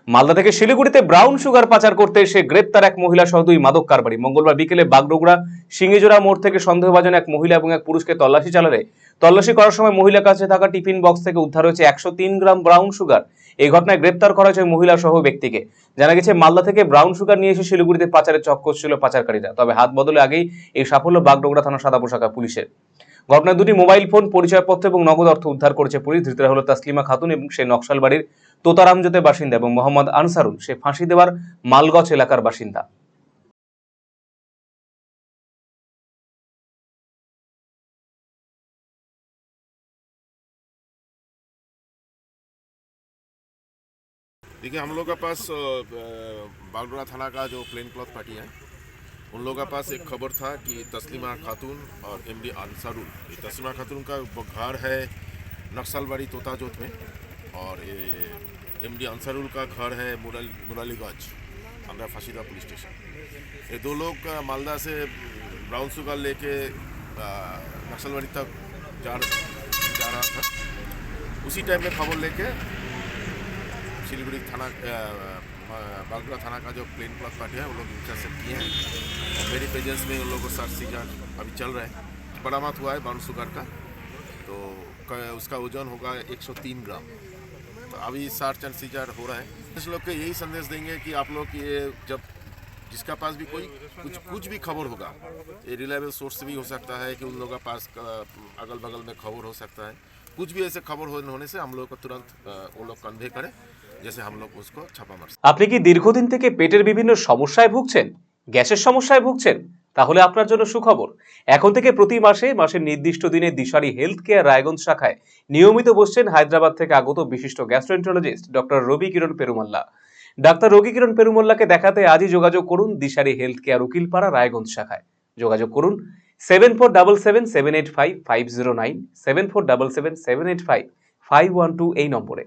মালদা থেকে শিলিগুড়িতে brown sugar পাচার করতে এসে গ্রেপ্তার এক মহিলা সহ দুই মাদক কারবারি। মঙ্গলবার বিকেলে বাগডোগরা সিঙ্গিজোড়া মোড় থেকে সন্দেহভাজন এক মহিলা এবং এক পুরুষকে তল্লাশি চালালে তল্লাশি করার সময় মহিলার কাছে থাকা টিফিন বক্স থেকে উদ্ধার হয়েছে 103 গ্রাম ব্রাউন সুগার। এই ঘটনায় গ্রেপ্তার করা হয়েছে মহিলা সহ ব্যক্তিকে। জানা গেছে, মালদা থেকে ব্রাউন সুগার নিয়ে এসে শিলিগুড়িতে পাচারের চক্কর ছিল পাচারকারীরা। তবে হাত বদলে আগেই এই সাফল্য বাগডোগরা থানা সাদাপুর শাখা পুলিশের। ঘটনায় দুটি মোবাইল ফোন, পরিচয়পত্র এবং নগদ অর্থ উদ্ধার করেছে পুলিশ। ধৃতরা হলো তাসলিমা খাতুন এবং সে নকশালবাড়ির তোতারামজোতের বাসিন্দা, এবং মোহাম্মদ আনসারুল, সে ফাঁসি দেওয়ার মালগছ এলাকার বাসিন্দা। देखिए, हम लोग के पास बागडोरा थाना का जो प्लेन क्लॉथ पार्टी है, उन लोगों के पास एक खबर था कि तस्लीमा खातून और एमडी अंसारुल, ये तस्लीमा खातून का घर है नक्सलबाड़ी तोताजोत में, और ये एमडी अंसारुल का घर है मुरालीगंज अंडर फाशीदा पुलिस स्टेशन। ये दो लोग मालदा से ब्राउन सुगर लेके नक्सलबाड़ी तक जा रहा था। उसी टाइम में खबर लेके सिलीगुड़ी थाना बागडोगरा थाना का जो प्लेन क्लॉथ पार्टी है, वो लोग इंटरसेप्ट किए हैं और मेरी प्रेजेंस में उन लोगों को सर्च सीजर अभी चल रहा है। बरामद हुआ है ब्राउन सुगर का, तो उसका वजन होगा 103 ग्राम। तो अभी सर्च एंड सीजर हो रहा है। इस लोग को यही संदेश देंगे कि आप लोग ये जब जिसका पास भी कोई कुछ भी खबर होगा, ये रिलायबल सोर्स से भी हो सकता है कि उन लोगों के पास अगल बगल में खबर हो सकता है। कुछ भी ऐसे खबर होने से हम लोग को तुरंत वो लोग कन्वे करें, जैसे हम लोग उसको छापा मार। আপনি কি দীর্ঘদিন থেকে পেটের বিভিন্ন সমস্যায় ভুগছেন, গ্যাসের সমস্যায় ভুগছেন? তাহলে আপনার জন্য সুখবর। এখন থেকে প্রতি মাসের নির্দিষ্ট দিনে দিশারি হেলথ কেয়ার রায়গঞ্জ শাখায় নিয়মিত বসছেন হায়দ্রাবাদ থেকে আগত বিশিষ্ট গ্যাস্ট্রোএন্টারোলজিস্ট ডক্টর রবি কিরণ পেরুমাল্লা। ডাক্তার রবি কিরণ পেরুমাল্লাকে দেখাতে আজই যোগাযোগ করুন দিশারি হেলথ কেয়ার উকিলপাড়া রায়গঞ্জ শাখায়। যোগাযোগ করুন 7477785509, 7477785512 এই নম্বরে।